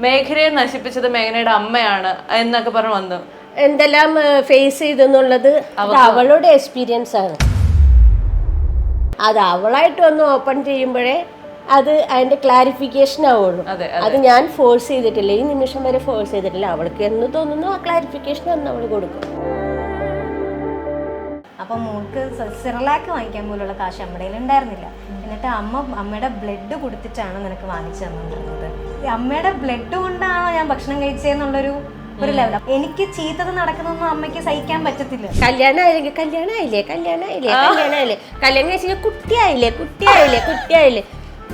മേഘനയെ നശിപ്പിച്ചത് മേഘനയുടെ അമ്മയാണ് എന്നൊക്കെ പറഞ്ഞു വന്നു. എന്തെല്ലാം ഫേസ് ചെയ്തെന്നുള്ളത് അവളുടെ എക്സ്പീരിയൻസ് ആണ്. അത് അവളായിട്ട് ഒന്ന് ഓപ്പൺ ചെയ്യുമ്പോഴേ അത് അതിന്റെ ക്ലാരിഫിക്കേഷൻ ആവുള്ളൂ. അത് ഞാൻ ഫോഴ്സ് ചെയ്തിട്ടില്ല, ഈ നിമിഷം വരെ ഫോഴ്സ് ചെയ്തിട്ടില്ല. അവൾക്ക് എന്ന് തോന്നുന്നു ആ ക്ലാരിഫിക്കേഷൻ അന്ന് അവൾ കൊടുക്കും. അപ്പൊ മോൾക്ക് സിറലാക്ക് വാങ്ങിക്കാൻ പോലുള്ള കാശ് അമ്മയുടെ ഉണ്ടായിരുന്നില്ല. എന്നിട്ട് അമ്മയുടെ ബ്ലഡ് കൊടുത്തിട്ടാണ് നിനക്ക് വാങ്ങിച്ചു തന്നിരുന്നത്. അമ്മയുടെ ബ്ലഡ് കൊണ്ടാണോ ഞാൻ ഭക്ഷണം കഴിച്ചതെന്നുള്ളൊരു ലെവൽ. എനിക്ക് ചീത്തത് നടക്കുന്നൊന്നും അമ്മയ്ക്ക് സഹിക്കാൻ പറ്റത്തില്ല. കല്യാണം കഴിച്ചില്ല, കുട്ടിയായില്ലേ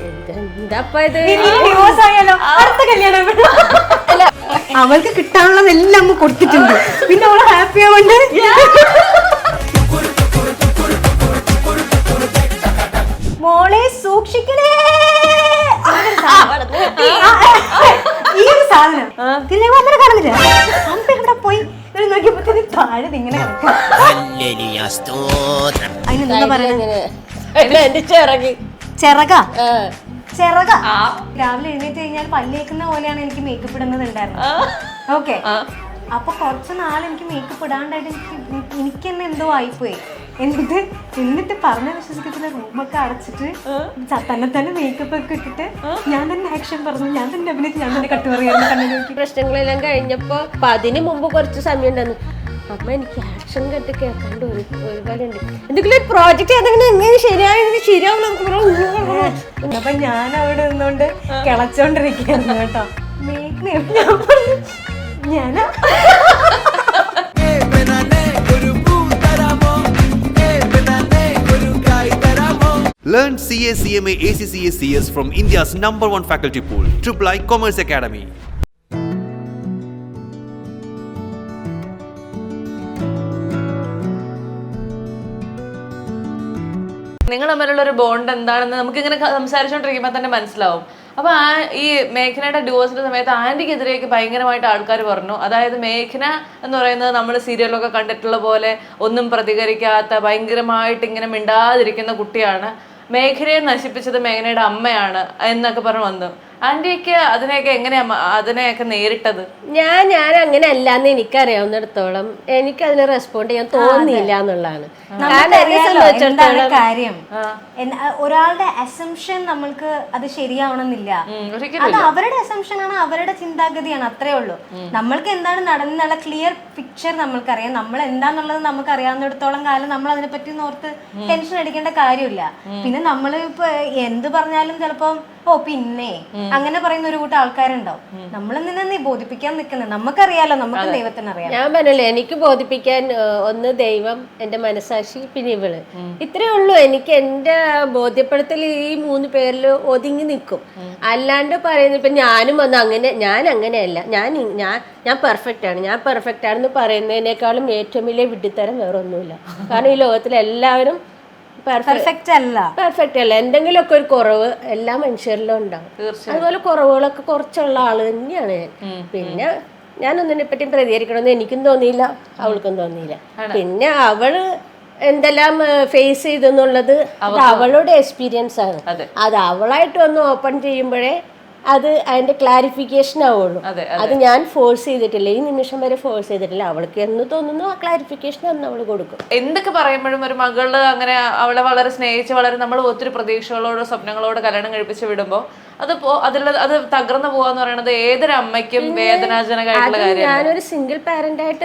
എന്താ ഇത്? ഡിവോഴ്സ് ആയാലോ, അടുത്ത കല്യാണം. അല്ല, അവൾക്ക് കിട്ടാനുള്ളതെല്ലാം അമ്മ കൊടുത്തിട്ടുണ്ട്. പിന്നെ അവള് ഹാപ്പി ആവണ്ട്. മോളെ സൂക്ഷിക്കണേ. ഈ ഒരു സാധനം അമ്മനെ കാണുന്നില്ല. അമ്മ എവിടെ പോയി നോക്കിയപ്പോ താഴെ ഇങ്ങനെ കിടക്കുക. അതിനെന്താ പറയുന്നത്? ചിറക. രാവിലെ എഴുന്നേറ്റ് കഴിഞ്ഞാൽ പല്ലേക്കുന്ന പോലെയാണ് എനിക്ക് മേക്കപ്പ് ഇടുന്നത് ഉണ്ടായിരുന്നത്. ഓക്കെ, അപ്പൊ കുറച്ച് നാൾ എനിക്ക് മേക്കപ്പ് ഇടാണ്ടായിട്ട് എനിക്ക് തന്നെ എന്തോ ആയിപ്പോയി. എന്നിട്ട് പറഞ്ഞ വിശ്വസിക്കത്തില്ല, റൂമൊക്കെ അടച്ചിട്ട് തന്നെ മേക്കപ്പ് ഒക്കെ ഇട്ടിട്ട് ഞാൻ തന്നെ ആക്ഷൻ പറഞ്ഞു, ഞാൻ തന്നെ അഭിനയിച്ച്, ഞാൻ തന്നെ കട്ട് പറയാറുണ്ട്. കണ്ണു പ്രശ്നങ്ങളെല്ലാം കഴിഞ്ഞപ്പോ അതിന് മുമ്പ് കുറച്ച് സമയം ഉണ്ടായിരുന്നു. അമ്മ എനിക്ക് ആക്ഷൻ കട്ട് കേൾക്കാണ്ട് ഒരുപാട് ഉണ്ട്. എന്തെങ്കിലും ഒരു പ്രോജക്റ്റ് എങ്ങനെ ശരിയാവുള്ളൂ. അപ്പൊ ഞാൻ അവിടെ നിന്നോണ്ട് കിളച്ചോണ്ടിരിക്കുന്നു കേട്ടോ. ഞാനാ Learn CA, CMA, ACCA, CS from India's #1 faculty pool, III Commerce Academy. നിങ്ങൾ തമ്മിലുള്ള ഒരു ബോണ്ട് എന്താണെന്ന് നമുക്ക് ഇങ്ങനെ സംസാരിച്ചോണ്ടിരിക്കുമ്പോൾ തന്നെ മനസ്സിലാവും. അപ്പൊ ഈ മേഘനയുടെ ഡിവോഴ്സിന്റെ സമയത്ത് ആന്റിക്കെതിരേക്ക് ഭയങ്കരമായിട്ട് ആൾക്കാർ പറഞ്ഞു. അതായത് മേഘന എന്ന് പറയുന്നത് നമ്മൾ സീരിയലൊക്കെ കണ്ടിട്ടുള്ള പോലെ ഒന്നും പ്രതികരിക്കാത്ത, ഭയങ്കരമായിട്ട് ഇങ്ങനെ മിണ്ടാതിരിക്കുന്ന കുട്ടിയാണ്. മേഘനയെ നശിപ്പിച്ചത് മേഘനയുടെ അമ്മയാണ് എന്നൊക്കെ പറഞ്ഞു വന്നു. ആന്റിക്ക് അതിനെയൊക്കെ നേരിട്ടത്? ഞാൻ അങ്ങനെ അല്ലാന്ന് എനിക്കറിയാവുന്നിടത്തോളം എനിക്ക് അതിനെ റെസ്പോണ്ട് ചെയ്യാൻ തോന്നിയില്ല എന്നുള്ളതാണ് കാര്യം. ഒരാളുടെ അസംഷൻ നമ്മൾക്ക് അത് ശരിയാവണമെന്നില്ല. അത് അവരുടെ അസംഷൻ ആണ്, അവരുടെ ചിന്താഗതിയാണ്, അത്രേ ഉള്ളൂ. നമ്മൾക്ക് എന്താണ് നടന്നുള്ള ക്ലിയർ പിക്ചർ നമ്മൾക്കറിയാം. നമ്മൾ എന്താന്നുള്ളത് നമുക്ക് അറിയാവുന്നിടത്തോളം കാലം നമ്മൾ അതിനെ പറ്റി ഓർത്ത് ടെൻഷൻ അടിക്കേണ്ട കാര്യമില്ല. പിന്നെ നമ്മൾ ഇപ്പൊ എന്ത് പറഞ്ഞാലും ചിലപ്പോ പിന്നെ അങ്ങനെ പറയുന്ന ഒരു കൂട്ടം ആൾക്കാരുണ്ടാവും. നമ്മളെന്തിനാ ബോധിപ്പിക്കാൻ നിൽക്കുന്നത്? നമുക്കറിയാലോ, നമുക്ക് ദൈവത്തിന് അറിയാം. ഞാൻ പറഞ്ഞല്ലോ, എനിക്ക് ബോധിപ്പിക്കാൻ ഒന്ന് ദൈവം, എന്റെ മനസാക്ഷി, പിന്നെ ഇവള്. ഇത്രേ ഉള്ളൂ. എനിക്ക് എന്റെ ബോധ്യപ്പെടുത്തൽ ഈ 3 പേരിൽ ഒതുങ്ങി നിൽക്കും. അല്ലാണ്ട് പറയുന്നത് ഇപ്പൊ ഞാനും വന്ന് ഞാൻ അങ്ങനെയല്ല, ഞാൻ പെർഫെക്റ്റ് ആണെന്ന് പറയുന്നതിനേക്കാളും ഏറ്റവും വലിയ വിഡ്ഢിത്തരം വേറെ ഒന്നുമില്ല. കാരണം ഈ ലോകത്തിലെ എല്ലാവരും പെർഫെക്റ്റ് അല്ല. എന്തെങ്കിലുമൊക്കെ ഒരു കുറവ് എല്ലാ മനുഷ്യരിലും ഉണ്ടാവും. അതുപോലെ കുറവുകളൊക്കെ കുറച്ചുള്ള ആള് തന്നെയാണ് ഞാൻ. പിന്നെ ഞാനൊന്നിനെ പറ്റി പ്രതികരിക്കണമെന്ന് എനിക്കും തോന്നിയില്ല, അവൾക്കും തോന്നിയില്ല. പിന്നെ അവള് എന്തെല്ലാം ഫേസ് ചെയ്തെന്നുള്ളത് അവളുടെ എക്സ്പീരിയൻസ് ആണ്. അത് അവളായിട്ട് ഒന്ന് ഓപ്പൺ ചെയ്യുമ്പോഴേ അത് അതിന്റെ ക്ലാരിഫിക്കേഷൻ ആവുള്ളൂ. അത് ഞാൻ ഫോഴ്സ് ചെയ്തിട്ടില്ല, ഈ നിമിഷം വരെ ഫോഴ്സ് ചെയ്തിട്ടില്ല. അവൾക്ക് എന്ന് തോന്നുന്നു ആ ക്ലാരിഫിക്കേഷൻ അന്ന് അവള് കൊടുക്കും. എന്തൊക്കെ പറയുമ്പോഴും ഒരു മകള് അങ്ങനെ അവളെ വളരെ സ്നേഹിച്ച് വളരെ നമ്മൾ ഒത്തിരി പ്രതീക്ഷകളോട് സ്വപ്നങ്ങളോട് കല്യാണം കഴിപ്പിച്ച് വിടുമ്പോ അത് തകർന്നു പോവാന്ന് പറയുന്നത് ഏതൊരു അമ്മയ്ക്കും വേദനാജനകമായിട്ടുള്ള കാര്യം. ഞാനൊരു സിംഗിൾ പാരന്റ് ആയിട്ട്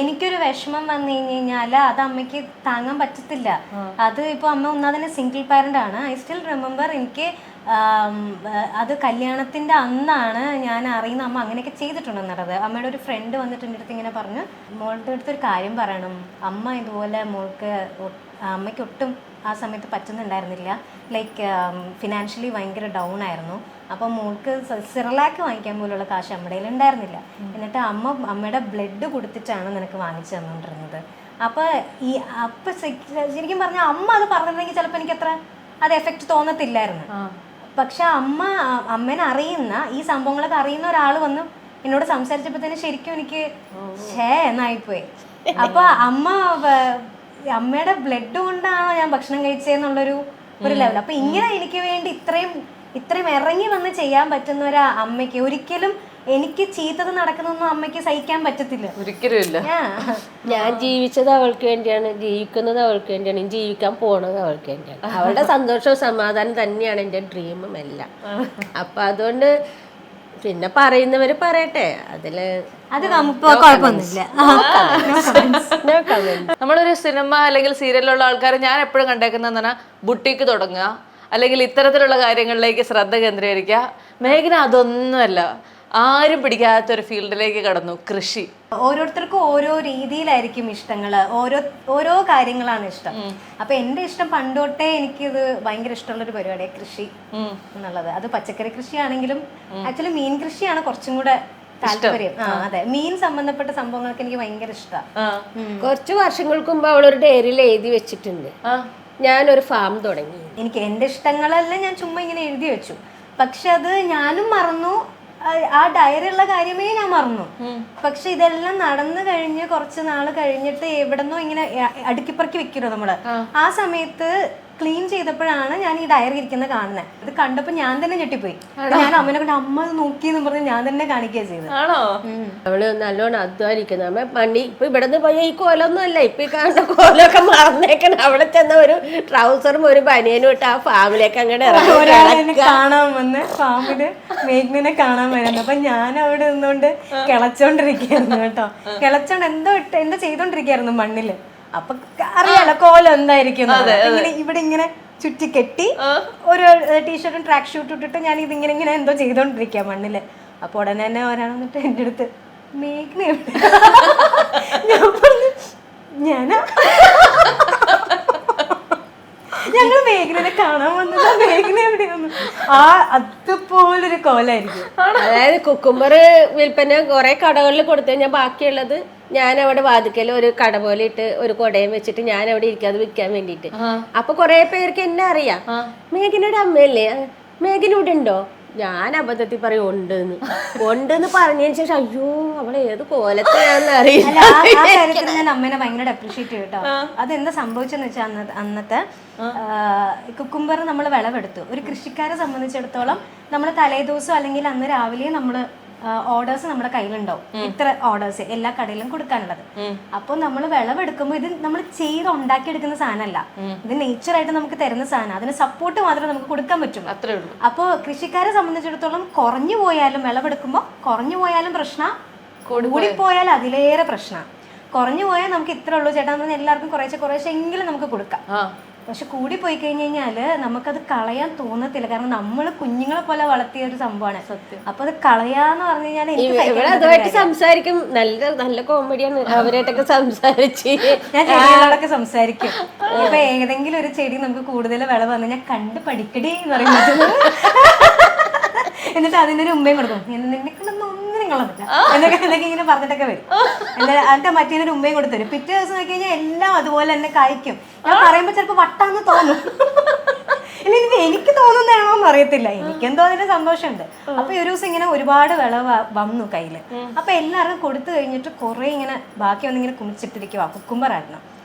എനിക്കൊരു വിഷമം വന്നു കഴിഞ്ഞാല് അത് അമ്മയ്ക്ക് താങ്ങാൻ പറ്റത്തില്ല. അത് ഇപ്പൊ അമ്മ ഒന്നാതിനെ സിംഗിൾ പാരന്റ് ആണ്. ഐ സ്റ്റിൽ റിമെമ്പർ, എനിക്ക് അത് കല്യാണത്തിന്റെ അന്നാണ് ഞാൻ അറിയുന്ന അമ്മ അങ്ങനെയൊക്കെ ചെയ്തിട്ടുണ്ടെന്നുള്ളത്. അമ്മയുടെ ഒരു ഫ്രണ്ട് വന്നിട്ട് എൻ്റെ അടുത്ത് ഇങ്ങനെ പറഞ്ഞു, മോളുടെ അടുത്തൊരു കാര്യം പറയണം, അമ്മ ഇതുപോലെ അമ്മയ്ക്ക് ഒട്ടും ആ സമയത്ത് പറ്റുന്നുണ്ടായിരുന്നില്ല. ലൈക്ക് ഫിനാൻഷ്യലി ഭയങ്കര ഡൗൺ ആയിരുന്നു. അപ്പം മോൾക്ക് സിറലാക്ക് വാങ്ങിക്കാൻ പോലുള്ള കാശ് അമ്മയുടെ ഉണ്ടായിരുന്നില്ല. എന്നിട്ട് അമ്മയുടെ ബ്ലഡ് കൊടുത്തിട്ടാണ് നിനക്ക് വാങ്ങിച്ചു തന്നുകൊണ്ടിരുന്നത്. അപ്പം ശരിക്കും പറഞ്ഞാൽ അമ്മ അത് പറഞ്ഞിരുന്നെങ്കിൽ ചിലപ്പോൾ എനിക്ക് അത്ര അത് എഫക്റ്റ് തോന്നത്തില്ലായിരുന്നു. പക്ഷെ അമ്മേനെ അറിയുന്ന ഈ സംഭവങ്ങളൊക്കെ അറിയുന്ന ഒരാൾ വന്ന് എന്നോട് സംസാരിച്ചപ്പോൾ തന്നെ ശരിക്കും എനിക്ക് എന്നായിപ്പോയി. അപ്പൊ അമ്മയുടെ ബ്ലഡ് കൊണ്ടാണോ ഞാൻ ഭക്ഷണം കഴിച്ചതെന്നുള്ളൊരു ലെവൽ. അപ്പൊ ഇങ്ങനെ എനിക്ക് വേണ്ടി ഇത്രയും ഇത്രയും ഇറങ്ങി വന്ന് ചെയ്യാൻ പറ്റുന്ന ഒരു അമ്മയ്ക്ക് ഒരിക്കലും എനിക്ക് ചീത്തത് നടക്കുന്നൊന്നും അമ്മയ്ക്ക് സഹിക്കാൻ പറ്റത്തില്ല. ഒരിക്കലും ഇല്ല. ഞാൻ ജീവിച്ചത് അവൾക്ക് വേണ്ടിയാണ്, ജീവിക്കുന്നത് അവൾക്ക് വേണ്ടിയാണ്, ഇനി ജീവിക്കാൻ പോണത് അവൾക്ക് വേണ്ടിയാണ്. അവളുടെ സന്തോഷവും സമാധാനം തന്നെയാണ് എൻ്റെ ഡ്രീമും എല്ലാം. അപ്പൊ അതുകൊണ്ട് പിന്നെ പറയുന്നവര് പറയട്ടെ, അതില് അത് കുഴപ്പമൊന്നുമില്ല. നമ്മളൊരു സിനിമ അല്ലെങ്കിൽ സീരിയലിലുള്ള ആൾക്കാർ ഞാൻ എപ്പോഴും കണ്ടേക്കുന്നതെന്ന് പറഞ്ഞാൽ ബുട്ടീക്ക് തുടങ്ങുക അല്ലെങ്കിൽ ഇത്തരത്തിലുള്ള കാര്യങ്ങളിലേക്ക് ശ്രദ്ധ കേന്ദ്രീകരിക്കുക. മേഘന അതൊന്നുമല്ല, ആരും പിടിക്കാത്തൊരു ഫീൽഡിലേക്ക് കടന്നു, കൃഷി. ഓരോരുത്തർക്കും ഓരോ രീതിയിലായിരിക്കും ഇഷ്ടങ്ങള്, ഓരോ കാര്യങ്ങളാണ് ഇഷ്ടം. അപ്പൊ എന്റെ ഇഷ്ടം പണ്ടോട്ടേ എനിക്കിത് ഭയങ്കര ഇഷ്ടമുള്ളൊരു പരിപാടിയാണ് കൃഷി എന്നുള്ളത്. അത് പച്ചക്കറി കൃഷിയാണെങ്കിലും ആക്ച്വലി മീൻ കൃഷിയാണ് കുറച്ചും കൂടെ താല്പര്യം. അതെ, മീൻ സംബന്ധപ്പെട്ട സംഭവങ്ങളൊക്കെ എനിക്ക് ഭയങ്കര ഇഷ്ടമാണ്. കുറച്ച് വർഷങ്ങൾക്ക് മുമ്പ് അവളൊരു ഡയറിയിൽ എഴുതി വെച്ചിട്ടുണ്ട്, ഞാനൊരു ഫാം തുടങ്ങി. എനിക്ക് എന്റെ ഇഷ്ടങ്ങളെല്ലാം ഞാൻ ചുമ്മാ ഇങ്ങനെ എഴുതി വെച്ചു. പക്ഷെ അത് ഞാനും മറന്നു, ആ ഡയറി ഉള്ള കാര്യമേ ഞാൻ മറന്നു. പക്ഷെ ഇതെല്ലാം നടന്നു കഴിഞ്ഞ് കുറച്ച് നാള് കഴിഞ്ഞിട്ട് എവിടെന്നോ ഇങ്ങനെ അടുക്കിപ്പറക്കി വെക്കണോ നമ്മള്, ആ സമയത്ത് ക്ലീൻ ചെയ്തപ്പോഴാണ് ഞാൻ ഈ ഡയറി ഇരിക്കുന്നത് കാണുന്നത്. ഇത് കണ്ടപ്പോ ഞാൻ തന്നെ ഞെട്ടിപ്പോയി. ഞാൻ അമ്മനെ കൊണ്ട് അമ്മ നോക്കിയെന്ന് പറഞ്ഞ് ഞാൻ തന്നെ കാണിക്കുക ചെയ്തത്. അവള് നല്ലോണം അധ്വാനിക്കുന്ന അമ്മ. മണ്ണി ഇപ്പൊ ഇവിടെ നിന്ന് പോയ ഈ കോലൊന്നും അല്ല, ഇപ്പൊ ഈ കാണുന്ന കോലൊക്കെ മറന്നേക്കണം. അവിടെ ചെന്ന ഒരു ട്രൗസറും ഒരു ബനിയനും ഇട്ട് ആ ഫാമിലേക്ക് അങ്ങനെ ഒരാളെന്നെ കാണാൻ വന്ന്, ഫാമില് മേഘ്നെ കാണാൻ വരുന്നു. അപ്പൊ ഞാൻ അവിടെ നിന്നോണ്ട് കിളച്ചോണ്ടിരിക്കുകയായിരുന്നു കേട്ടോ. കിളച്ചോണ്ട് എന്തോ ചെയ്തോണ്ടിരിക്കുകയായിരുന്നു മണ്ണില്. അപ്പൊ അറിയാലോ കോലം എന്തായിരിക്കും. ഇങ്ങനെ ഇവിടെ ഇങ്ങനെ ചുറ്റി കെട്ടി ഒരു ടീഷർട്ടും ട്രാക്ക് ഷൂട്ടും ഇട്ടിട്ട് ഞാൻ ഇതിങ്ങനെ ഇങ്ങനെ എന്തോ ചെയ്തോണ്ടിരിക്കുക മണ്ണില്. അപ്പൊ ഉടനെ തന്നെ ഒരാൾ വന്നിട്ട് എന്റെ അടുത്ത് മേഘ്ന എവിടെ? ഞാൻ പറഞ്ഞു ഞാനാ, ഞങ്ങൾ മേഘ്നെ കാണാൻ വന്നത്, മേഘ്ന എവിടെയാന്ന്. അതുപോലൊരു കോലായിരിക്കും. അതായത് കുക്കുംബർ വിൽപ്പന കുറെ കടകളിൽ കൊടുത്തു കഴിഞ്ഞാൽ ബാക്കിയുള്ളത് ഞാൻ അവിടെ വാതിക്കൽ ഒരു കട പോലെ ഇട്ട് ഒരു കൊടയും വെച്ചിട്ട് ഞാൻ അവിടെ ഇരിക്കാതെ വിൽക്കാൻ വേണ്ടിട്ട്. അപ്പൊ കുറെ പേർക്ക് എന്നെ അറിയാം, മേഘനയുടെ അമ്മയല്ലേ, മേഘന ഇവിടെ ഉണ്ടോ? ഞാൻ അബദ്ധത്തിൽ പറയും ഉണ്ടെന്ന് പറഞ്ഞതിന് ശേഷം അയ്യോ അവളെ ഏത് കോലത്തിലാന്ന് അറിയില്ല. ആ കാര്യത്തിൽ ഞാൻ അമ്മേനെ ഭയങ്കര അപ്രീഷിയേറ്റ് ചെയ്യും കേട്ടോ. അതെന്താ സംഭവിച്ചെന്ന് വെച്ചാൽ അന്നത്തെ കുക്കുംബർ നമ്മൾ വിളവെടുത്തു. ഒരു കൃഷിക്കാരെ സംബന്ധിച്ചിടത്തോളം നമ്മൾ തലേദിവസം അല്ലെങ്കിൽ അന്ന് രാവിലെ നമ്മൾ ഓർഡേഴ്സ് നമ്മുടെ കയ്യിലുണ്ടാവും, ഇത്ര ഓർഡേഴ്സ് എല്ലാ കടയിലും കൊടുക്കാനുള്ളത്. അപ്പോൾ നമ്മൾ വിളവെടുക്കുമ്പോൾ ഇത് നമ്മൾ ചെയ്ത് ഉണ്ടാക്കിയെടുക്കുന്ന സാധനമല്ല, ഇത് നേച്ചറായിട്ട് നമുക്ക് തരുന്ന സാധനം. അതിന് സപ്പോർട്ട് മാത്രമേ നമുക്ക് കൊടുക്കാൻ പറ്റും, അത്രേ ഉള്ളൂ. അപ്പോൾ കൃഷിക്കാരെ സംബന്ധിച്ചിടത്തോളം കുറഞ്ഞു പോയാലും വിളവെടുക്കുമ്പോൾ കുറഞ്ഞു പോയാലും പ്രശ്നം, കൂടിപ്പോയാൽ അതിലേറെ പ്രശ്നം. കുറഞ്ഞു പോയാൽ നമുക്ക് ഇത്ര ഉള്ളൂ ചേട്ടാ എന്ന് പറഞ്ഞാൽ എല്ലാവർക്കും കുറേശ്ശെ എങ്കിലും നമുക്ക് കൊടുക്കാം. പക്ഷെ കൂടി പോയി കഴിഞ്ഞ് കഴിഞ്ഞാല് നമുക്കത് കളയാൻ തോന്നത്തില്ല. കാരണം നമ്മൾ കുഞ്ഞുങ്ങളെ പോലെ വളർത്തിയ ഒരു സംഭവമാണ്. അപ്പൊ അത് കളയാന്ന് പറഞ്ഞു കഴിഞ്ഞാൽ അതുമായിട്ട് സംസാരിക്കും, നല്ല കോമഡിയാണ്. അവരായിട്ടൊക്കെ സംസാരിച്ച് ഞാൻ ചെടികളോടൊക്കെ സംസാരിക്കും. ഇപ്പൊ ഏതെങ്കിലും ഒരു ചെടി നമുക്ക് കൂടുതൽ വിളവ് വന്നു ഞാൻ കണ്ട് പഠിക്കടി എന്ന് പറയുന്നത്, എന്നിട്ട് അതിനൊരു ഉമ്മയും കൊടുക്കും. നിന്നെക്കൊണ്ടൊന്നും ഒന്നിനും കൊള്ളത്തില്ല എന്നൊക്കെ ഇങ്ങനെ പറഞ്ഞിട്ടൊക്കെ വരും. എന്നിട്ട് മറ്റേനൊരു ഉമ്മയും കൊടുത്തു വരും. പിറ്റേ ദിവസം നോക്കി കഴിഞ്ഞാൽ എല്ലാം അതുപോലെ തന്നെ കായ്ക്കും. ഞാൻ പറയുമ്പോ ചിലപ്പോ വട്ടാന്ന് തോന്നും, ഇനി എനിക്ക് തോന്നുന്നതാണോന്ന് അറിയത്തില്ല. എനിക്കെന്തോ അതിന്റെ സന്തോഷമുണ്ട്. അപ്പൊ ഒരു ദിവസം ഇങ്ങനെ ഒരുപാട് വിളവ് വന്നു കയ്യില്. അപ്പൊ എല്ലാവർക്കും കൊടുത്തു കഴിഞ്ഞിട്ട് കുറെ ഇങ്ങനെ ബാക്കി വന്നിങ്ങനെ കുമിച്ചിട്ടിരിക്കുവാ. കുക്കുംബറായിരുന്നു.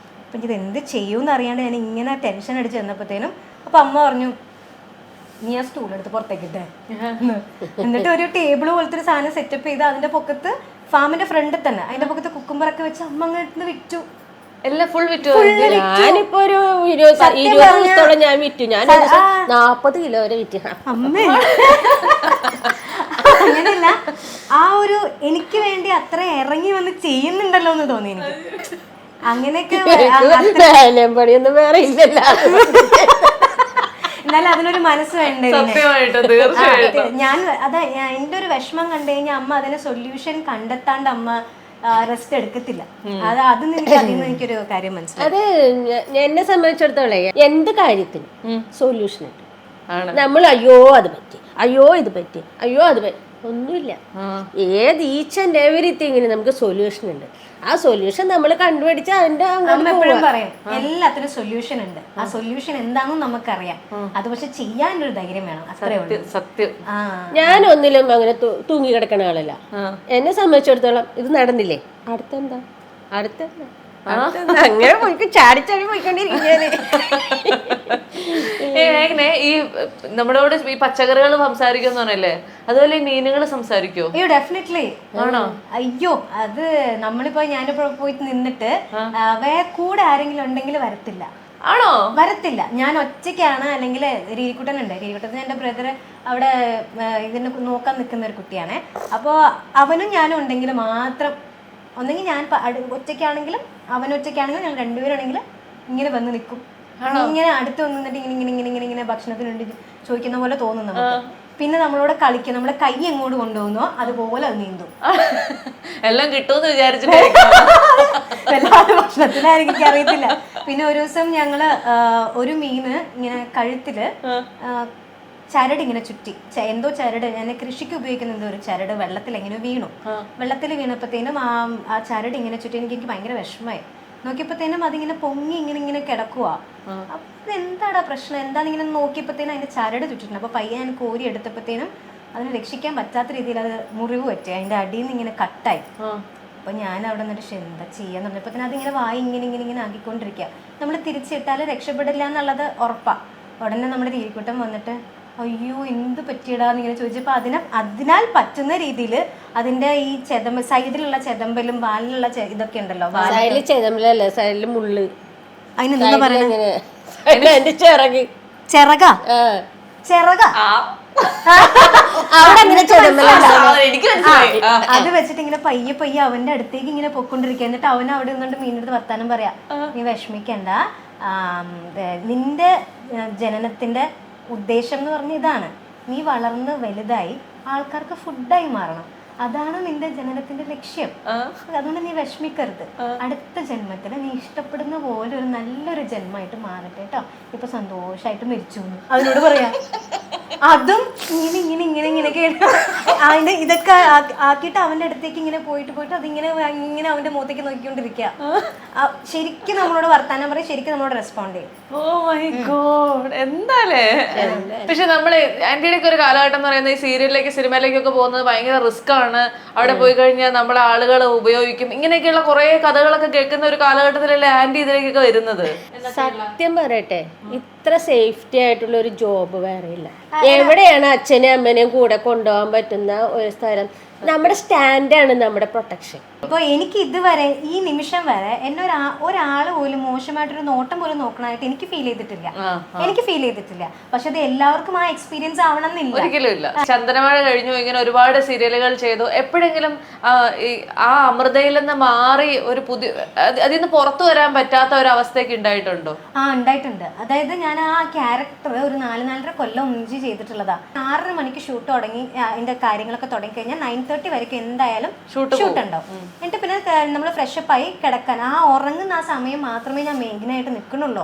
അപ്പൊ ഇത് എന്ത് ചെയ്യൂന്ന് അറിയാണ്ട് ഞാൻ ഇങ്ങനെ ടെൻഷൻ അടിച്ച് ചെന്നപ്പോഴത്തേനും അപ്പൊ അമ്മ പറഞ്ഞു നീ ആ സ്റ്റൂൾ എടുത്ത് പുറത്തേക്കിട്ടെ. എന്നിട്ട് ഒരു ടേബിൾ പോലത്തെ ഒരു സാധനം സെറ്റപ്പ് ചെയ്ത് അതിന്റെ പൊക്കത്ത് ഫാമിന്റെ ഫ്രണ്ടിൽ തന്നെ അതിന്റെ പൊക്കത്ത് കുക്കുംബറൊക്കെ വെച്ച് അമ്മ അങ്ങോട്ട് വിറ്റു. എല്ലാം ഫുൾ വിറ്റു. ഞാനിപ്പോ ഒരു 20 ദിവസത്തോളം ഞാൻ വിറ്റു. ഞാൻ 40 കിലോ വരെ വിറ്റു. അമ്മേ അങ്ങനെയല്ല, ആ ഒരു എനിക്ക് വേണ്ടി അത്ര ഇറങ്ങി വന്ന് ചെയ്യുന്നുണ്ടല്ലോ എന്ന് തോന്നി എനിക്ക്. അങ്ങനെയൊക്കെ പണിയൊന്നും വേറെ ഇല്ലല്ലോ. എന്നാലും അതിനൊരു മനസ്സ് വേണ്ടേ. ഞാൻ അതാ എന്റെ ഒരു വിഷമം കണ്ടു കഴിഞ്ഞാൽ അമ്മ അതിന് സൊല്യൂഷൻ കണ്ടെത്താണ്ട് അമ്മ റെസ്റ്റ് എടുക്കത്തില്ല. അത് എനിക്കൊരു കാര്യം മനസ്സിലായി. അത് എന്നെ സംബന്ധിച്ചിടത്തോളം എന്ത് കാര്യത്തിനും സൊല്യൂഷൻ ഉണ്ട്. നമ്മൾ അയ്യോ അത് പറ്റി, അയ്യോ ഇത് പറ്റി, അയ്യോ അത് പറ്റി ഒന്നുമില്ല. ഏത് ഈച്ച് ആൻഡ് എവരിത്തിങ്ങിന് നമുക്ക് സൊല്യൂഷൻ ഉണ്ട്. ആ സൊല്യൂഷൻ നമ്മൾ കണ്ടുപിടിച്ച് അതിന്റെ എപ്പോഴും പറയും എല്ലാത്തിനും സൊല്യൂഷൻ ഉണ്ട്. ആ സൊല്യൂഷൻ എന്താണെന്ന് നമുക്കറിയാം. അത് പക്ഷെ ചെയ്യാനൊരു ധൈര്യം വേണം, അത്രേ ഉള്ളൂ. സത്യം. ഞാൻ ഒന്നിലും അങ്ങനെ തൂങ്ങി കിടക്കണ ആളല്ല. എന്നെ സംബന്ധിച്ചിടത്തോളം ഇത് നടന്നില്ലേ, അടുത്തെന്താ അങ്ങനെ പോയിക്കോ, ചാടി പോയിക്കൊണ്ടിരിക്കുകയാണ്. എങ്ങനെ ഈ നമ്മളോട് ഈ പച്ചക്കറികൾ സംസാരിക്കുന്ന പറഞ്ഞല്ലേ, അതുപോലെ ഈ മീനുകൾ സംസാരിക്കോ? അയ്യോ ഡെഫിനറ്റ്ലി. ആണോ? അയ്യോ അത് നമ്മളിപ്പോ ഞാനിപ്പോ പോയി നിന്നിട്ട് കൂടെ ആരെങ്കിലും ഉണ്ടെങ്കിൽ വരത്തില്ല. ആണോ? വരത്തില്ല. ഞാൻ ഒറ്റയ്ക്കാണ്. അല്ലെങ്കിൽ രീരിക്കുട്ടനുണ്ട്, രീരിക്കുട്ടത്തിന് എൻ്റെ ബ്രദർ അവിടെ ഇതിന് നോക്കാൻ നിൽക്കുന്ന ഒരു കുട്ടിയാണ്. അപ്പോൾ അവനും ഞാനും ഉണ്ടെങ്കിൽ മാത്രം, ഒന്നെങ്കിൽ ഞാൻ ഒറ്റയ്ക്കാണെങ്കിലും അവൻ ഒറ്റയ്ക്കാണെങ്കിലും ഞങ്ങൾ രണ്ടുപേരാണെങ്കിലും ഇങ്ങനെ വന്ന് നിൽക്കും. ഇങ്ങനെ അടുത്ത് വന്നിട്ട് ഇങ്ങനെ ഇങ്ങനെ ഇങ്ങനെ ഇങ്ങനെ ഇങ്ങനെ ഭക്ഷണത്തിനുണ്ട് ചോദിക്കുന്ന പോലെ തോന്നും നമുക്ക്. പിന്നെ നമ്മളോട് കളിക്കും, നമ്മളെ കൈ എങ്ങോട്ട് കൊണ്ടുപോകുന്നോ അതുപോലെ അത് നീന്തും. എല്ലാം കിട്ടുമെന്ന് വിചാരിച്ചിട്ട് വല്ലാതെ ഭക്ഷണത്തിനായിരിക്കും, എനിക്ക് അറിയത്തില്ല. പിന്നെ ഒരു ദിവസം ഞങ്ങള് ഒരു മീന് ഇങ്ങനെ കഴുത്തില് ചരട് ഇങ്ങനെ ചുറ്റി, എന്തോ ചരട്, ഞാൻ കൃഷിക്ക് ഉപയോഗിക്കുന്ന എന്തോ ഒരു ചരട് വെള്ളത്തിൽ എങ്ങനെ വീണു. വെള്ളത്തിൽ വീണപ്പോഴത്തേനും ആ ചരട് ഇങ്ങനെ ചുറ്റി എനിക്ക് ഭയങ്കര വിഷമമായി. നോക്കിയപ്പോഴത്തേനും അതിങ്ങനെ പൊങ്ങി ഇങ്ങനെ ഇങ്ങനെ കിടക്കുക. അപ്പൊ എന്താടാ പ്രശ്നം, എന്താണിങ്ങനെ നോക്കിയപ്പോഴത്തേനും അതിന്റെ ചരട് ചുറ്റിട്ടുണ്ട്. അപ്പൊ പയ്യെ ഞാൻ കോരി എടുത്തപ്പോഴത്തേനും അതിന് രക്ഷിക്കാൻ പറ്റാത്ത രീതിയിൽ അത് മുറിവ് പറ്റി, അതിന്റെ അടിയിൽ നിന്ന് ഇങ്ങനെ കട്ടായി. അപ്പൊ ഞാൻ അവിടെ നിന്നിട്ട് എന്താ ചെയ്യാന്ന് പറഞ്ഞപ്പോഴത്തേനും അതിങ്ങനെ വായി ഇങ്ങനെ ഇങ്ങനെ ഇങ്ങനെ ആക്കിക്കൊണ്ടിരിക്കുക. നമ്മൾ തിരിച്ചിട്ടാൽ രക്ഷപ്പെടില്ല എന്നുള്ളത് ഉറപ്പാ. ഉടനെ നമ്മുടെ രീതിക്കൂട്ടം വന്നിട്ട് അയ്യോ എന്ത് പറ്റിയിടാന്ന് ഇങ്ങനെ ചോദിച്ചപ്പോൾ അതിനാൽ പറ്റുന്ന രീതിയിൽ അതിന്റെ ഈ സൈഡിലുള്ള ചെതമ്പലും വാലിലുള്ള ഇതൊക്കെ ഉണ്ടല്ലോ, സൈഡില് ചെതമ്പലല്ല, സൈഡില് മുള്ള്. അതിനെന്താ പറയുന്നത്? ചിറക അവിടെ അങ്ങനെ അത് വെച്ചിട്ട് ഇങ്ങനെ പയ്യെ പയ്യെ അവന്റെ അടുത്തേക്ക് ഇങ്ങനെ പൊക്കൊണ്ടിരിക്കുക. എന്നിട്ട് അവൻ അവിടെ നിന്നുകൊണ്ട് മീനെടുത്ത് വർത്താനം പറയാ, നീ വിഷമിക്കണ്ട, നിന്റെ ജനനത്തിന്റെ ഉദ്ദേശം എന്ന് പറഞ്ഞ ഇതാണ്, നീ വളർന്ന് വലുതായി ആൾക്കാർക്ക് ഫുഡായി മാറണം, അതാണ് നിന്റെ ജനനത്തിന്റെ ലക്ഷ്യം. അതുകൊണ്ട് നീ വിഷമിക്കരുത്, അടുത്ത ജന്മത്തിൽ നീ ഇഷ്ടപ്പെടുന്ന പോലെ ഒരു നല്ലൊരു ജന്മമായിട്ട് മാറട്ടെ കേട്ടോ, ഇപ്പൊ സന്തോഷമായിട്ട് മരിച്ചു അതിനോട് പറയാ. അതും ഇങ്ങനെ ഇങ്ങനെ ഇങ്ങനെ ഇങ്ങനെ കേട്ട അതിന്റെ ഇതൊക്കെ ആക്കിയിട്ട് അവന്റെ അടുത്തേക്ക് ഇങ്ങനെ പോയിട്ട് അതിങ്ങനെ ഇങ്ങനെ അവന്റെ മുഖത്തേക്ക് നോക്കിക്കൊണ്ടിരിക്കുക. ശരിക്കും നമ്മളോട് വർത്താനം പറയും, ശരിക്കും നമ്മളോട് റെസ്പോണ്ട് ചെയ്യും. ഓ മൈ ഗോഡ്, എന്താലേ. പക്ഷെ നമ്മള് ആന്റിയുടെ ഒരു കാലഘട്ടം എന്ന് പറയുന്നത് ഈ സീരിയലിലേക്ക് സിനിമയിലേക്കൊക്കെ പോകുന്നത് ഭയങ്കര റിസ്ക് ആണ്. അവിടെ പോയി കഴിഞ്ഞാൽ നമ്മളെ ആളുകൾ ഉപയോഗിക്കും, ഇങ്ങനെയൊക്കെയുള്ള കുറെ കഥകളൊക്കെ കേൾക്കുന്ന ഒരു കാലഘട്ടത്തിലല്ലേ ആന്റി ഇതിലേക്കൊക്കെ വരുന്നത്. സത്യം പറയട്ടെ, ഇത്ര സേഫ്റ്റി ആയിട്ടുള്ള ഒരു ജോബ് വേറെ ഇല്ല. എവിടെയാണ് അച്ഛനെയും അമ്മേനെയും കൂടെ കൊണ്ടുപോകാൻ പറ്റുന്ന ഒരു സ്ഥലം? നമ്മുടെ സ്റ്റാൻഡാണ് നമ്മുടെ പ്രൊട്ടക്ഷൻ. ഇപ്പൊ എനിക്ക് ഇതുവരെ ഈ നിമിഷം വരെ എന്നെ ഒരാള് പോലും മോശമായിട്ടൊരു നോട്ടം പോലും നോക്കണായിട്ട് എനിക്ക് ഫീൽ ചെയ്തിട്ടില്ല. പക്ഷെ അത് എല്ലാവർക്കും ആ എക്സ്പീരിയൻസ് ആവണമെന്നില്ല. ഒരിക്കലും ഇല്ല. ചന്ദനമഴ കഴിഞ്ഞു, ഇങ്ങനെ ഒരുപാട് സീരിയലുകൾ ചെയ്തു. എപ്പോഴെങ്കിലും ആ അമൃതയിൽ നിന്ന് മാറി ഒരു പുതിയ അതിൽ നിന്ന് പുറത്തു വരാൻ പറ്റാത്ത ഒരു അവസ്ഥയൊക്കെ ഉണ്ടായിട്ടുണ്ടോ? ഉണ്ടായിട്ടുണ്ട്. അതായത് ഞാൻ ആ ക്യാരക്ടർ ഒരു 4-4.5 കൊല്ലം ഒന്നിച്ച് ചെയ്തിട്ടുള്ളതാ. 6 മണിക്ക് ഷൂട്ട് തുടങ്ങി, അതിന്റെ കാര്യങ്ങളൊക്കെ തുടങ്ങി കഴിഞ്ഞാൽ 9:30 വരെക്കും എന്തായാലും ഷൂട്ട് ഉണ്ടാവും. എന്നിട്ട് പിന്നെ നമ്മൾ ഫ്രഷപ്പ് ആയി കിടക്കാൻ, ആ ഉറങ്ങുന്ന ആ സമയം മാത്രമേ ഞാൻ മെയിനായിട്ട് നിൽക്കണുള്ളൂ.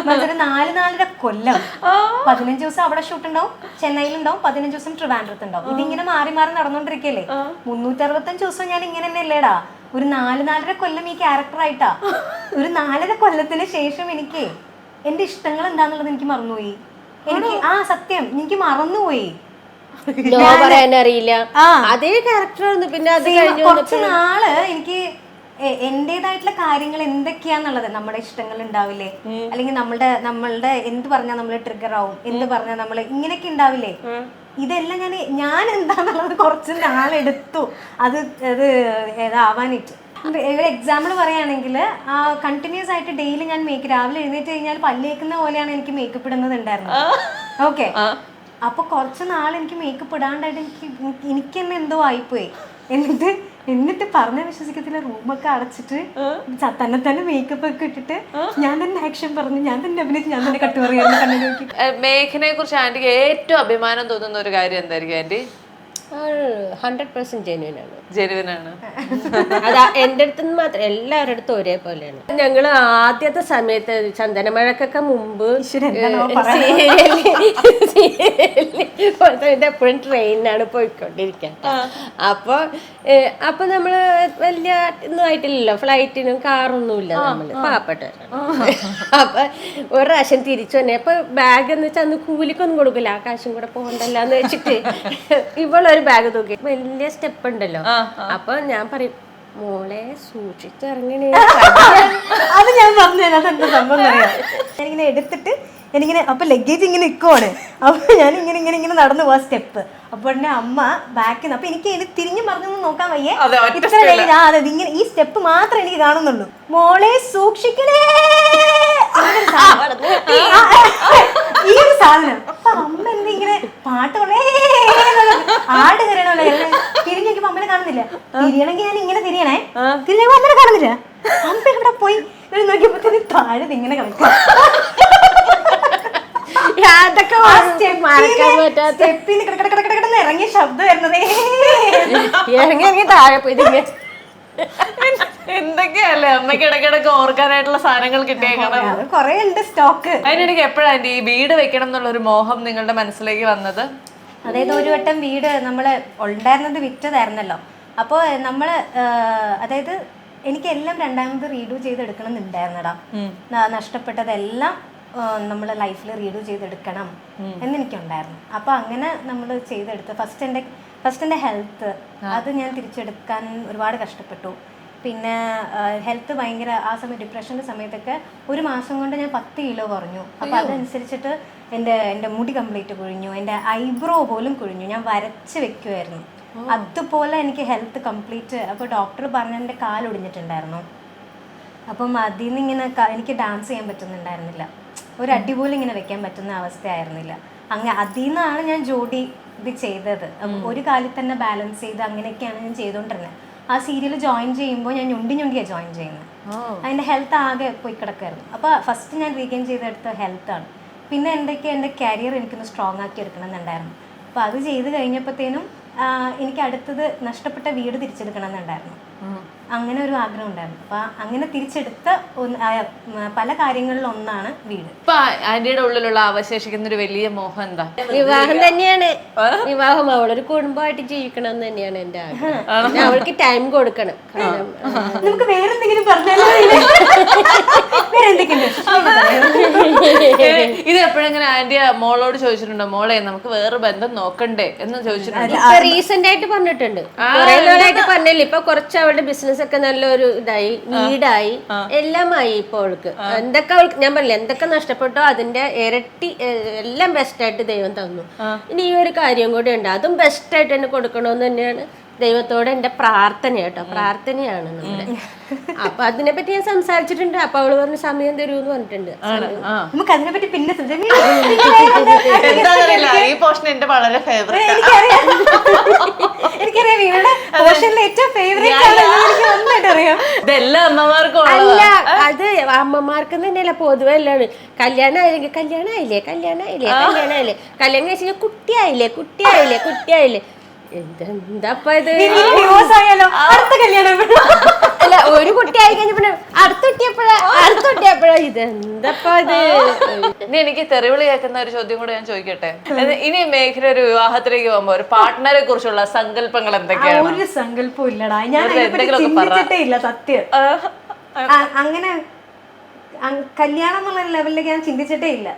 മറ്റൊരു 4-4.5 കൊല്ലം 15 ദിവസം അവിടെ ഷൂട്ട് ഉണ്ടാവും, ചെന്നൈയിലുണ്ടാവും, 15 ദിവസം ട്രിവാൻഡ്രത്ത് ഉണ്ടാവും. ഇതിങ്ങനെ മാറി മാറി നടന്നുകൊണ്ടിരിക്കല്ലേ. 365 ദിവസം ഞാൻ ഇങ്ങനെ തന്നെ അല്ലേടാ. ഒരു 4-4.5 കൊല്ലം ഈ ക്യാരക്ടറായിട്ടാ. ഒരു 4.5 കൊല്ലത്തിന് ശേഷം എനിക്ക് എന്റെ ഇഷ്ടങ്ങൾ എന്താന്നുള്ളത് എനിക്ക് മറന്നുപോയി. സത്യം എനിക്ക് മറന്നുപോയി. പറയാനറിയില്ല, അതേ ക്യാരക്ടർ. പിന്നെ അത് കുറച്ച് നാള് എനിക്ക് എന്റേതായിട്ടുള്ള കാര്യങ്ങൾ എന്തൊക്കെയാന്നുള്ളത്, നമ്മുടെ ഇഷ്ടങ്ങൾ ഉണ്ടാവില്ലേ, അല്ലെങ്കിൽ നമ്മളുടെ എന്ത് പറഞ്ഞാൽ നമ്മൾ ട്രിഗർ ആവും, എന്ത് പറഞ്ഞാൽ നമ്മൾ ഇങ്ങനെയൊക്കെ ഉണ്ടാവില്ലേ, ഇതെല്ലാം ഞാൻ എന്താന്നുള്ളത് കുറച്ച് നാളെടുത്തു അത് ഇതാവാനായിട്ട്. ഒരു എക്സാമ്പിൾ പറയുകയാണെങ്കിൽ കണ്ടിന്യൂസ് ആയിട്ട് ഡെയിലി ഞാൻ രാവിലെ എഴുന്നേറ്റ് കഴിഞ്ഞാൽ പല്ലേക്കുന്ന പോലെയാണ് എനിക്ക് മേക്കപ്പ് ഇടുന്നത് ഉണ്ടായിരുന്നത്. ഓക്കെ, അപ്പൊ കുറച്ച് നാൾ എനിക്ക് മേക്കപ്പ് ഇടാണ്ടായിട്ട് എനിക്ക് തന്നെ എന്തോ ആയിപ്പോയി. എന്നിട്ട് പറഞ്ഞ വിശ്വസിക്കത്തില്ല, റൂമൊക്കെ അടച്ചിട്ട് തന്നെ മേക്കപ്പ് ഒക്കെ ഇട്ടിട്ട് ഞാൻ തന്നെ ആക്ഷൻ പറഞ്ഞു, ഞാൻ തന്നെ അഭിനയിച്ച്, ഞാൻ തന്നെ കട്ട് പറയാൻ കണ്ണു നോക്കി. മേഘനയെ കുറിച്ച് ആന്റിക്ക് ഏറ്റവും അഭിമാനം തോന്നുന്ന ഒരു കാര്യം എന്തായിരിക്കും ആന്റി? 100% ജെനുവിൻ ആണ്. അത് എൻ്റെ അടുത്ത് മാത്രം, എല്ലാവരുടെ അടുത്തും ഒരേപോലെയാണ്. ഞങ്ങള് ആദ്യത്തെ സമയത്ത് ചന്ദനമഴക്കൊക്കെ മുമ്പ് എപ്പോഴും ട്രെയിനിനാണ് പോയിക്കൊണ്ടിരിക്കുക. അപ്പൊ നമ്മള് വലിയ ഒന്നും ആയിട്ടില്ലല്ലോ, ഫ്ലൈറ്റിനും കാറൊന്നും ഇല്ല, നമ്മള് പാവപ്പെട്ടവരാണ്. അപ്പൊ ഒരു പ്രാവശ്യം തിരിച്ചു തന്നെ, അപ്പൊ ബാഗ് എന്ന് വെച്ചാൽ അന്ന് കൂലിക്കൊന്നും കൊടുക്കില്ല, ആ കാശും കൂടെ പോകണ്ടല്ലോ എന്ന് വെച്ചിട്ട് ഇവളൊരു ബാഗ് തൂക്കി, വലിയ സ്റ്റെപ്പ് ഉണ്ടല്ലോ. അപ്പൊ ഞാൻ പറയും, മോളെ സൂക്ഷിച്ചിറങ്ങണേ. അത് ഞാൻ പറഞ്ഞുതരാം, അതെന്താ സംഭവം അറിയാം. ഞാനിങ്ങനെ എടുത്തിട്ട് എനിക്കിങ്ങനെ അപ്പൊ ലഗേജ് ഇങ്ങനെ നിൽക്കുവാണ്. അപ്പൊ ഞാൻ ഇങ്ങനെ നടന്നു പോവാ സ്റ്റെപ്പ്. അപ്പൊ എന്നെ അമ്മ ബാക്കിൽ നിന്ന്, അപ്പൊ എനിക്ക് തിരിഞ്ഞു പറഞ്ഞൊന്നും നോക്കാൻ വയ്യേ. ഇത്ര ലഗേജ് അതെ ഇങ്ങനെ ഈ സ്റ്റെപ്പ് മാത്രം എനിക്ക് കാണുന്നുള്ളൂ. മോളെ സൂക്ഷിക്കണേ ഈ ഒരു സാധനം. അപ്പൊ അമ്മ എന്തിങ്ങനെ പാട്ട് ആട് കരയണല്ലേ. തിരിഞ്ഞു നോക്കിയപ്പോ അമ്മനെ കാണുന്നില്ല. തിരിയണമെങ്കിൽ ഞാൻ ഇങ്ങനെ തിരിയണേ, തിരിഞ്ഞപ്പോ അമ്മനെ കാണുന്നില്ല. അമ്മ ഇവിടെ പോയി നോക്കിയപ്പോ താഴെ ഇങ്ങനെ കളിക്കും. അതൊക്കെ മറക്കാൻ പറ്റാത്ത ഇറങ്ങിയ ശബ്ദം വരുന്നതേ. ഇറങ്ങി താഴെ പോയി എന്തൊക്കെയല്ലേ അമ്മയ്ക്ക് ഇടയ്ക്കിടയ്ക്ക് ഓർക്കാനായിട്ടുള്ള സാധനങ്ങൾ കിട്ടിയേക്കണം. കൊറേ ഉണ്ട് സ്റ്റോക്ക്. അതിനിടയ്ക്ക് എപ്പോഴാണ് ഈ വീട് വെക്കണം എന്നുള്ള ഒരു മോഹം നിങ്ങളുടെ മനസ്സിലേക്ക് വന്നത്? അതായത് ഒരു വട്ടം വീട് നമ്മള് ഉണ്ടായിരുന്നത് വിറ്റതായിരുന്നല്ലോ. അപ്പോൾ നമ്മള് അതായത് എനിക്കെല്ലാം രണ്ടാമത് റീഡു ചെയ്തെടുക്കണം എന്നുണ്ടായിരുന്നടാ. നഷ്ടപ്പെട്ടതെല്ലാം നമ്മളെ ലൈഫിൽ റീഡു ചെയ്തെടുക്കണം എന്നെനിക്കുണ്ടായിരുന്നു. അപ്പോൾ അങ്ങനെ നമ്മൾ ചെയ്തെടുത്ത് ഫസ്റ്റ് എൻ്റെ ഹെൽത്ത് അത് ഞാൻ തിരിച്ചെടുക്കാൻ ഒരുപാട് കഷ്ടപ്പെട്ടു. പിന്നെ ഹെൽത്ത് ഭയങ്കര ആ സമയം ഡിപ്രഷൻ്റെ സമയത്തൊക്കെ 1 മാസം കൊണ്ട് ഞാൻ 10 കിലോ കുറഞ്ഞു. അപ്പോൾ അതനുസരിച്ചിട്ട് എൻ്റെ മുടി കംപ്ലീറ്റ് കുഴിഞ്ഞു, എൻ്റെ ഐബ്രോ പോലും കുഴിഞ്ഞു. ഞാൻ വരച്ച് വെക്കുമായിരുന്നു. അതുപോലെ എനിക്ക് ഹെൽത്ത് കംപ്ലീറ്റ്. അപ്പോൾ ഡോക്ടർ പറഞ്ഞ എൻ്റെ കാലൊടിഞ്ഞിട്ടുണ്ടായിരുന്നു. അപ്പം അതിൽ നിന്ന് ഇങ്ങനെ എനിക്ക് ഡാൻസ് ചെയ്യാൻ പറ്റുന്നുണ്ടായിരുന്നില്ല. ഒരു അടിപോലും ഇങ്ങനെ വെക്കാൻ പറ്റുന്ന അവസ്ഥയായിരുന്നില്ല. അങ്ങനെ അതിൽ നിന്നാണ് ഞാൻ ജോഡി ഇത് ചെയ്തത്. ഒരു കാലിൽ തന്നെ ബാലൻസ് ചെയ്ത് അങ്ങനെയൊക്കെയാണ് ഞാൻ ചെയ്തുകൊണ്ടിരുന്നത്. ആ സീരിയൽ ജോയിൻ ചെയ്യുമ്പോൾ ഞാൻ ഞൊണ്ടിയാണ് ജോയിൻ ചെയ്യുന്നത്. അതിൻ്റെ ഹെൽത്ത് ആകെ പോയി കിടക്കായിരുന്നു. അപ്പോൾ ഫസ്റ്റ് ഞാൻ റീഗെയിൻ ചെയ്തെടുത്ത ഹെൽത്താണ്. പിന്നെ എൻ്റെ കരിയർ എനിക്കൊന്ന് സ്ട്രോങ് ആക്കി എടുക്കണം എന്നുണ്ടായിരുന്നു. അപ്പോൾ അത് ചെയ്ത് കഴിഞ്ഞപ്പോഴത്തേനും എനിക്ക് അടുത്തത് നഷ്ടപ്പെട്ട വീട് തിരിച്ചെടുക്കണം എന്നുണ്ടായിരുന്നു. അങ്ങനെ ഒരു ആഗ്രഹം ഉണ്ടായിരുന്നു. അപ്പൊ അങ്ങനെ തിരിച്ചെടുത്ത പല കാര്യങ്ങളിൽ ഒന്നാണ് വീട്. ഇപ്പൊ ആന്റിയുടെ ഉള്ളിലുള്ള അവശേഷിക്കുന്ന ഒരു വലിയ മോഹം എന്താ? വിവാഹം തന്നെയാണ്. വിവാഹം അവളൊരു കുടുംബമായിട്ട് ജീവിക്കണം എന്ന് തന്നെയാണ് എന്റെ ആഗ്രഹം. അവൾക്ക് ടൈം കൊടുക്കണം. നമുക്ക് വേറെന്തെങ്കിലും പറഞ്ഞാലോ? ഇത് എപ്പോഴെങ്ങനെ ആന്റി മോളോട് ചോദിച്ചിട്ടുണ്ടോ, മോളെ നമുക്ക് വേറെ ബന്ധം നോക്കണ്ടേ എന്ന് ചോദിച്ചിട്ടുണ്ടോ? ഇപ്പൊ റീസെന്റ് ആയിട്ട് പറഞ്ഞിട്ടുണ്ട്. കുറെ നാളായിട്ട് പറഞ്ഞില്ല. ഇപ്പൊ കുറച്ച് അവളുടെ ബിസിനസ് ഒക്കെ നല്ലൊരു ഇതായി, വീടായി, എല്ലാമായി. ഇപ്പൊ അവൾക്ക് എന്തൊക്കെ ഞാൻ പറഞ്ഞില്ല, എന്തൊക്കെ നഷ്ടപ്പെട്ടോ അതിന്റെ ഇരട്ടി എല്ലാം ബെസ്റ്റായിട്ട് ദൈവം തന്നു. ഇനി ഈ ഒരു കാര്യം കൂടെ ഉണ്ട്, അതും ബെസ്റ്റായിട്ട് തന്നെ കൊടുക്കണമെന്ന് തന്നെയാണ് ദൈവത്തോടെ എന്റെ പ്രാർത്ഥന കേട്ടോ. പ്രാർത്ഥനയാണ് നമ്മുടെ. അപ്പൊ അതിനെപ്പറ്റി ഞാൻ സംസാരിച്ചിട്ടുണ്ട്. അപ്പൊ അവള് പറഞ്ഞ സമയം തരൂന്ന് പറഞ്ഞിട്ടുണ്ട്. നമുക്ക് അതിനെപ്പറ്റി പിന്നെ ഈ പോർഷൻ എന്റെ വളരെ ഫേവറേറ്റ്. എനിക്കറിയാം വീണയുടെ പോർഷനിലെ ഏറ്റവും ഫേവറേറ്റ് അറിയാം. ഇതെല്ലാം അമ്മമാർക്കും അല്ല, അത് അമ്മമാർക്ക് തന്നെയല്ല, പൊതുവെ എല്ലാം. കല്യാണമായില്ലേ, കല്യാണം കഴിച്ചാൽ കുട്ടിയായില്ലേ. എന്താപ്പ ഇത്? അടുത്ത കല്യാണം അല്ല, ഒരു കുട്ടിയായി കഴിഞ്ഞപ്പോ അടുത്ത കുട്ടിയപ്പോഴാ ഇതെന്താപ്പ ഇത്? ഇനി എനിക്ക് തെറിവിളി കേൾക്കുന്ന ഒരു ചോദ്യം കൂടെ ഞാൻ ചോദിക്കട്ടെ. ഇനി മേഘന ഒരു വിവാഹത്തിലേക്ക് പോകുമ്പോ ഒരു പാർട്ട്ണറെ കുറിച്ചുള്ള സങ്കല്പങ്ങൾ എന്തൊക്കെയാണ്? ഒരു സങ്കല്പവും ഇല്ലടാ. ഞാൻ ചിന്തിച്ചിട്ടേ ഇല്ല സത്യം. അങ്ങനെ കല്യാണം എന്നുള്ള ലെവലിലേക്ക് ഞാൻ ചിന്തിച്ചിട്ടേ ഇല്ല.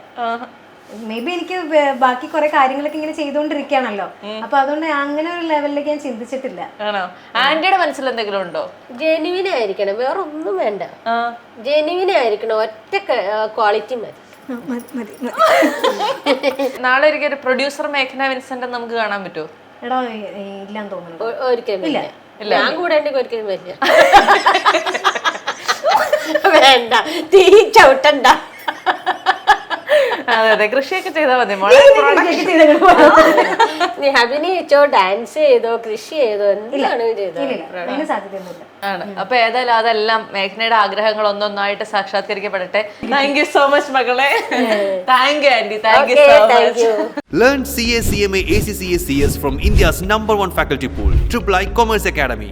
മേ ബി എനിക്ക് ബാക്കി കുറെ കാര്യങ്ങളൊക്കെ ഇങ്ങനെ ചെയ്തുകൊണ്ടിരിക്കുകയാണല്ലോ. അപ്പൊ അതുകൊണ്ട് അങ്ങനെ ഒരു ലെവലിലേക്ക് ഞാൻ ചിന്തിച്ചിട്ടില്ല. ആണോ? ആന്റിയുടെ മനസ്സിൽ എന്തെങ്കിലും ഉണ്ടോ? ജെനുവിൻ ആയിരിക്കണം, വേറെ ഒന്നും വേണ്ട. ജെനുവിൻ ആയിരിക്കണം, ഒറ്റ ക്വാളിറ്റി മതി. നാളെ ഒരിക്കൽ ഒരു പ്രൊഡ്യൂസർ മേഘന വിൻസെന്റ് നമുക്ക് കാണാൻ പറ്റുമോ? എടാ ഇല്ലാന്ന് തോന്നുന്നു. ഒരിക്കലും ഇല്ല. ഞാൻ കൂടെ ഒരിക്കലും വരില്ല. വേണ്ട, തീ ചവിട്ടണ്ട. അതെ, കൃഷിയൊക്കെ ചെയ്താൽ മതി മോളെ. നീ അഭിനയിച്ചോ, ഡാൻസ് ചെയ്തോ, കൃഷി ചെയ്തോ, എന്താണ് ആണ്. അപ്പൊ ഏതായാലും അതെല്ലാം മേഘനയുടെ ആഗ്രഹങ്ങൾ ഒന്നൊന്നായിട്ട് സാക്ഷാത്കരിക്കപ്പെടട്ടെ. താങ്ക് യു സോ മച്ച് മകളെ. Thank you aunty. Thank you so much. Learn CA, CMA, ACCA, CS from India's #1 faculty pool, III Commerce Academy.